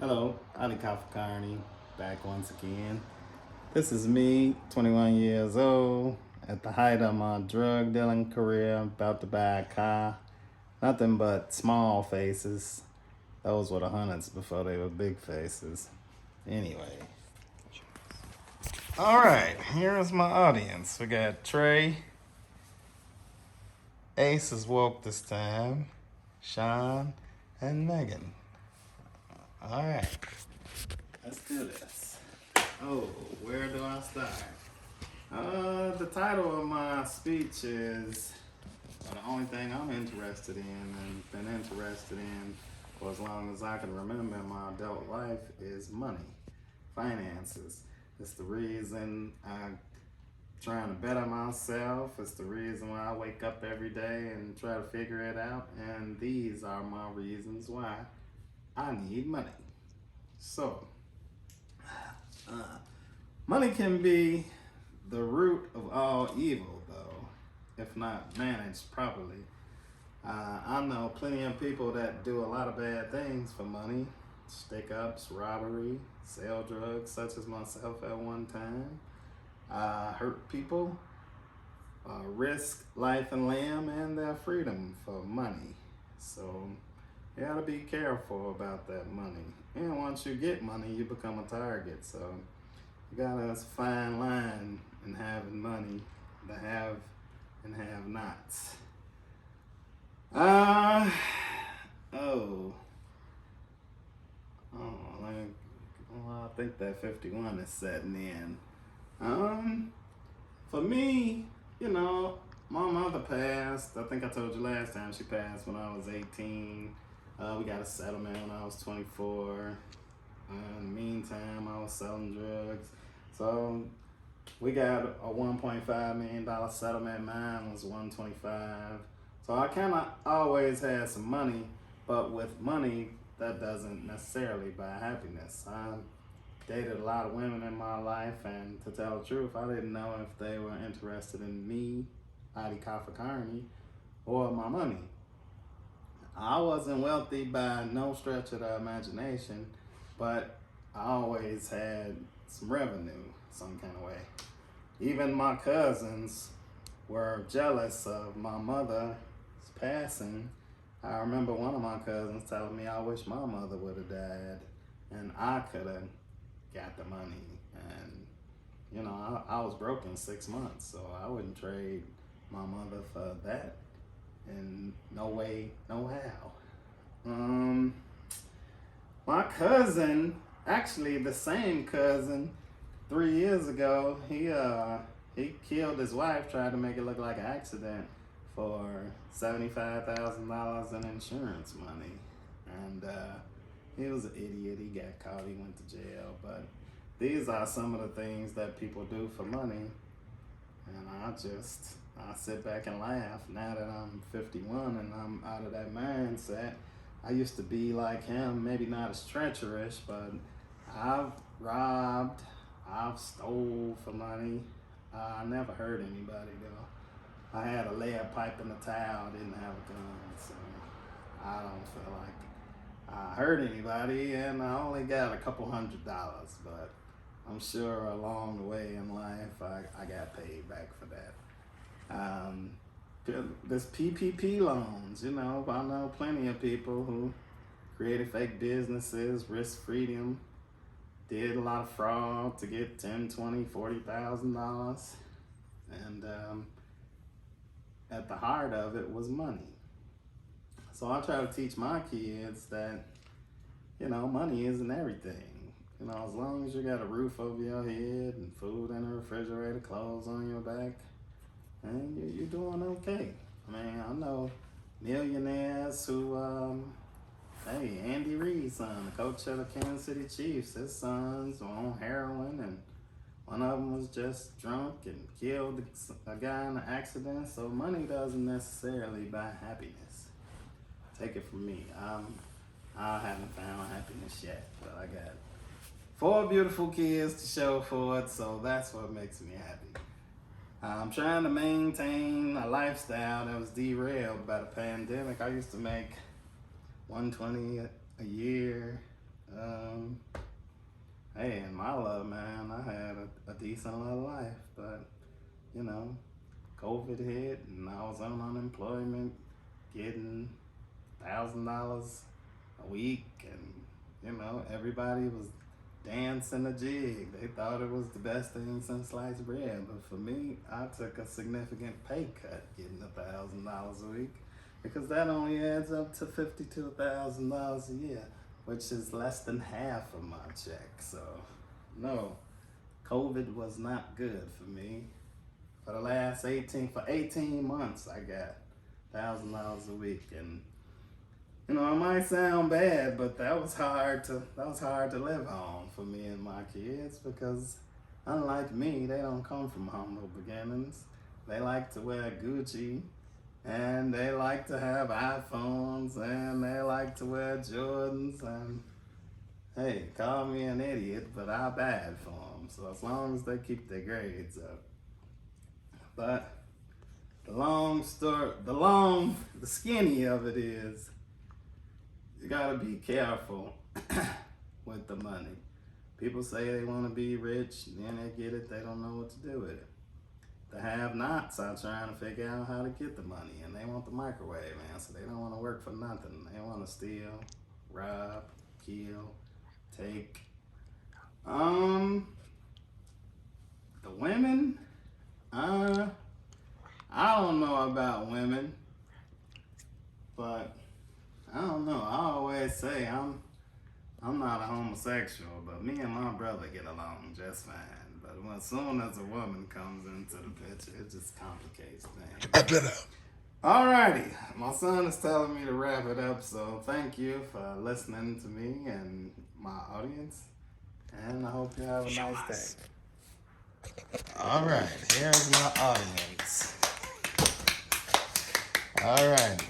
Hello, Auhdikafa Carney, back once again. This is me, 21 years old, at the height of my drug dealing career, about to buy a car. Nothing but small faces. Those were the hundreds before they were big faces. Anyway. Alright, here's my audience. We got Trey. Ace is woke this time. Sean and Megan. Alright, let's do this. Oh, where do I start? The title of my speech is the only thing I'm interested in and been interested in for as long as I can remember in my adult life is money, finances. It's the reason I'm trying to better myself. It's the reason why I wake up every day and try to figure it out. And these are my reasons why I need money. So, money can be the root of all evil, though, if not managed properly. I know plenty of people that do a lot of bad things for money, stick ups, robbery, sell drugs, such as myself at one time, hurt people, risk life and limb and their freedom for money. So you gotta be careful about that money. And once you get money, you become a target. So you gotta fine line in having money, the have and have nots. Uh oh. I think that 51 is setting in. For me, you know, my mother passed. I think I told you last time she passed when I was 18. We got a settlement when I was 24. In the meantime, I was selling drugs. So we got a $1.5 million settlement. Mine was 125. So I kind of always had some money, but with money, that doesn't necessarily buy happiness. I dated a lot of women in my life, and to tell the truth, I didn't know if they were interested in me, Auhdikafa Carney, or my money. I wasn't wealthy by no stretch of the imagination, but I always had some revenue, some kind of way. Even my cousins were jealous of my mother's passing. I remember one of my cousins telling me, I wish my mother would have died and I could have got the money. And, you know, I was broke in 6 months, so I wouldn't trade my mother for that. In no way, no how. My cousin, actually the same cousin, 3 years ago, he killed his wife, tried to make it look like an accident for $75,000 in insurance money. And he was an idiot. He got caught. He went to jail. But these are some of the things that people do for money. And I sit back and laugh now that I'm 51 and I'm out of that mindset. I used to be like him, maybe not as treacherous, but I've robbed, I've stole for money. I never hurt anybody though. I had a lead pipe in the towel, didn't have a gun, so I don't feel like I hurt anybody, and I only got a couple $100, but I'm sure along the way in life I got paid back for that. This PPP loans, you know, I know plenty of people who created fake businesses, risk freedom, did a lot of fraud to get $10, $20, $40,000, and at the heart of it was money. So I try to teach my kids that, you know, money isn't everything. You know, as long as you got a roof over your head and food in the refrigerator, clothes on your back, and you're doing okay. I mean, I know millionaires who, hey, Andy Reid's son, the coach of the Kansas City Chiefs, his sons were on heroin, and one of them was just drunk and killed a guy in an accident. So money doesn't necessarily buy happiness. Take it from me. I haven't found happiness yet, but I got 4 beautiful kids to show for it, so that's what makes me happy. I'm trying to maintain a lifestyle that was derailed by the pandemic. I used to make $120 a year. decent little life. But, you know, COVID hit and I was on unemployment getting $1,000 a week, and, you know, everybody was dancing a jig. They thought it was the best thing since sliced bread. But for me, I took a significant pay cut getting $1,000 a week, because that only adds up to $52,000 a year, which is less than half of my check. So, no, COVID was not good for me. For the last 18 months, I got $1,000 a week, and you know, it might sound bad, but that was hard to live on for me and my kids, because unlike me, they don't come from humble beginnings. They like to wear Gucci, and they like to have iPhones, and they like to wear Jordans, and hey, call me an idiot, but I bad for them. So as long as they keep their grades up. But the skinny of it is, you gotta be careful with the money. People say they want to be rich, then they get it, they don't know what to do with it. The have-nots are trying to figure out how to get the money, and they want the microwave answer. They don't want to work for nothing. They want to steal, rob, kill, take. The women, I don't know about women, but I don't know. I always say I'm not a homosexual, but me and my brother get along just fine. But as soon as a woman comes into the picture, it just complicates things. I better. Alrighty, my son is telling me to wrap it up, so thank you for listening to me and my audience, and I hope you have a nice day. Alright, here's my audience. Alright.